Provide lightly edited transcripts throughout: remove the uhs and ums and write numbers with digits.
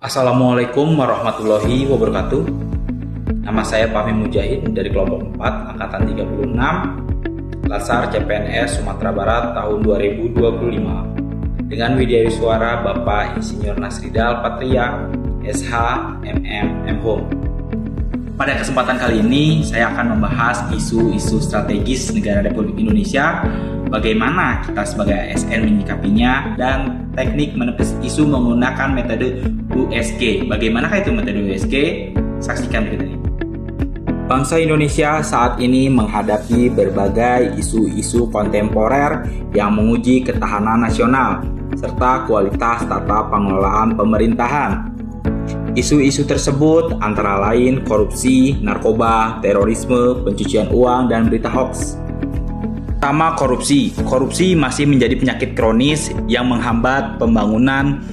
Assalamualaikum warahmatullahi wabarakatuh. Nama saya Fahmi Mujahid dari kelompok 4 angkatan 36 Latsar CPNS Sumatera Barat tahun 2025 dengan widyawisuara suara Bapak Insinyur Nasridal Patria SH MM Mhum. Pada kesempatan kali ini saya akan membahas isu-isu strategis negara Republik Indonesia, bagaimana kita sebagai ASN menyikapinya, dan teknik menepis isu menggunakan metode USG. Bagaimanakah itu metode USG? Saksikan berikut ini. Bangsa Indonesia saat ini menghadapi berbagai isu-isu kontemporer yang menguji ketahanan nasional serta kualitas tata pengelolaan pemerintahan. Isu-isu tersebut antara lain korupsi, narkoba, terorisme, pencucian uang, dan berita hoax. Pertama, korupsi. Korupsi masih menjadi penyakit kronis yang menghambat pembangunan,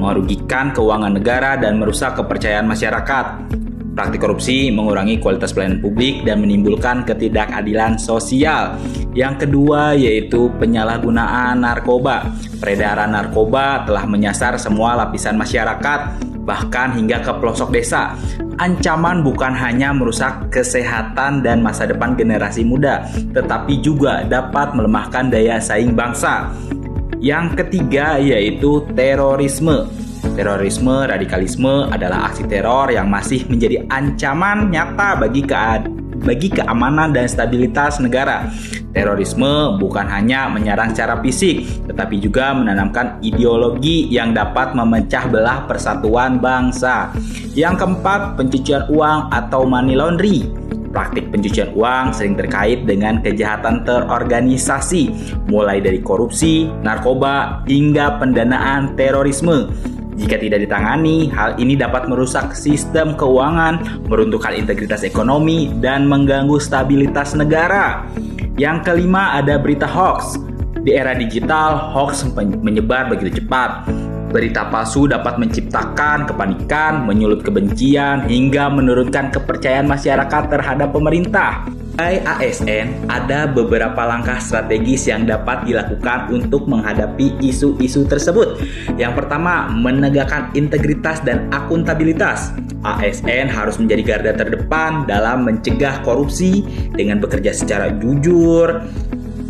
merugikan keuangan negara, dan merusak kepercayaan masyarakat. Praktik korupsi mengurangi kualitas pelayanan publik dan menimbulkan ketidakadilan sosial. Yang kedua yaitu penyalahgunaan narkoba. Peredaran narkoba telah menyasar semua lapisan masyarakat, bahkan hingga ke pelosok desa. Ancaman bukan hanya merusak kesehatan dan masa depan generasi muda, tetapi juga dapat melemahkan daya saing bangsa. Yang ketiga yaitu terorisme. Terorisme, radikalisme adalah aksi teror yang masih menjadi ancaman nyata bagi keamanan dan stabilitas negara. Terorisme bukan hanya menyerang secara fisik, tetapi juga menanamkan ideologi yang dapat memecah belah persatuan bangsa. Yang keempat, pencucian uang atau money laundry. Praktik pencucian uang sering terkait dengan kejahatan terorganisasi, mulai dari korupsi, narkoba, hingga pendanaan terorisme. Jika tidak ditangani, hal ini dapat merusak sistem keuangan, meruntuhkan integritas ekonomi, dan mengganggu stabilitas negara. Yang kelima ada berita hoax. Di era digital, hoax menyebar begitu cepat. Berita palsu dapat menciptakan kepanikan, menyulut kebencian, hingga menurunkan kepercayaan masyarakat terhadap pemerintah. Sebagai ASN, ada beberapa langkah strategis yang dapat dilakukan untuk menghadapi isu-isu tersebut. Yang pertama, menegakkan integritas dan akuntabilitas. ASN harus menjadi garda terdepan dalam mencegah korupsi dengan bekerja secara jujur,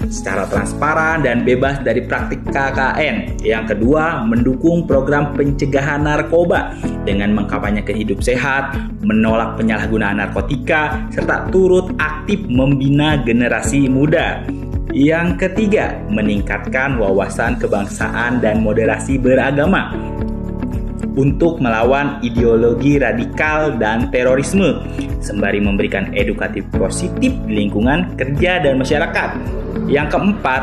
secara transparan, dan bebas dari praktik KKN. Yang kedua, mendukung program pencegahan narkoba dengan mengkampanyekan hidup sehat, menolak penyalahgunaan narkotika, serta turut aktif membina generasi muda. Yang ketiga, meningkatkan wawasan kebangsaan dan moderasi beragama untuk melawan ideologi radikal dan terorisme, sembari memberikan edukatif positif di lingkungan kerja dan masyarakat. Yang keempat,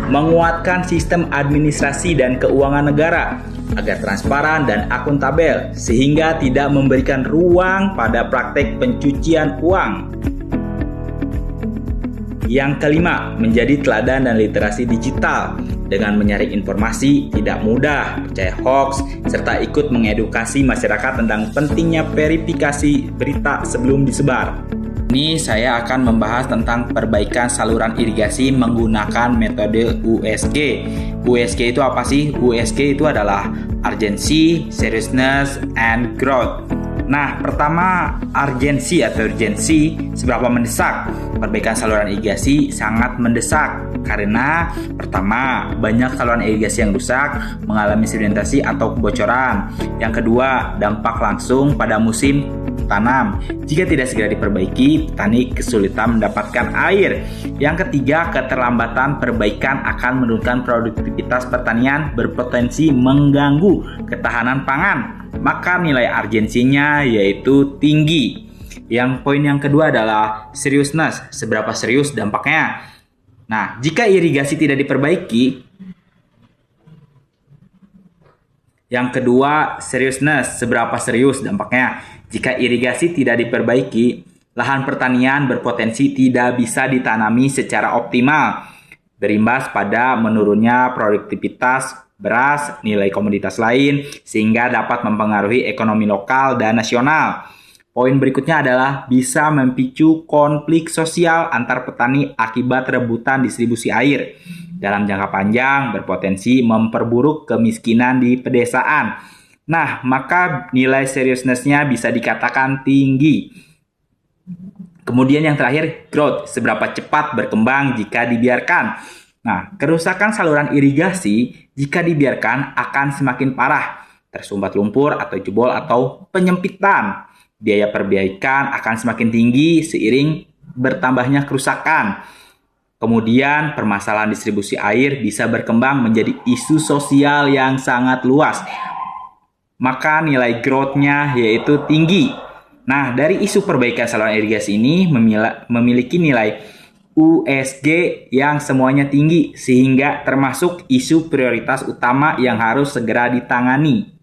menguatkan sistem administrasi dan keuangan negara agar transparan dan akuntabel, sehingga tidak memberikan ruang pada praktek pencucian uang. Yang kelima, menjadi teladan dan literasi digital. Dengan menyaring informasi, tidak mudah percaya hoax, serta ikut mengedukasi masyarakat tentang pentingnya verifikasi berita sebelum disebar. Ini saya akan membahas tentang perbaikan saluran irigasi menggunakan metode USG. USG itu apa sih? USG itu adalah urgency, seriousness, and growth. Nah, pertama, urgensi atau urgensi seberapa mendesak. Perbaikan saluran irigasi sangat mendesak karena pertama, banyak saluran irigasi yang rusak, mengalami sedimentasi atau kebocoran. Yang kedua, dampak langsung pada musim tanam. Jika tidak segera diperbaiki, petani kesulitan mendapatkan air. Yang ketiga, keterlambatan perbaikan akan menurunkan produktivitas pertanian, berpotensi mengganggu ketahanan pangan. Maka nilai urgensinya yaitu tinggi. Yang poin yang kedua adalah seriousness, seberapa serius dampaknya. Nah, jika irigasi tidak diperbaiki, yang kedua seriousness, seberapa serius dampaknya. Jika irigasi tidak diperbaiki, lahan pertanian berpotensi tidak bisa ditanami secara optimal, berimbas pada menurunnya produktivitas beras, nilai komoditas lain, sehingga dapat mempengaruhi ekonomi lokal dan nasional. Poin berikutnya adalah bisa memicu konflik sosial antar petani akibat rebutan distribusi air. Dalam jangka panjang berpotensi memperburuk kemiskinan di pedesaan. Nah, maka nilai seriousness-nya bisa dikatakan tinggi. Kemudian yang terakhir, growth, seberapa cepat berkembang jika dibiarkan. Nah, kerusakan saluran irigasi jika dibiarkan akan semakin parah, tersumbat lumpur atau jebol atau penyempitan. Biaya perbaikan akan semakin tinggi seiring bertambahnya kerusakan. Kemudian permasalahan distribusi air bisa berkembang menjadi isu sosial yang sangat luas. Maka nilai growth-nya yaitu tinggi. Nah, dari isu perbaikan saluran irigasi ini memiliki nilai USG yang semuanya tinggi, sehingga termasuk isu prioritas utama yang harus segera ditangani.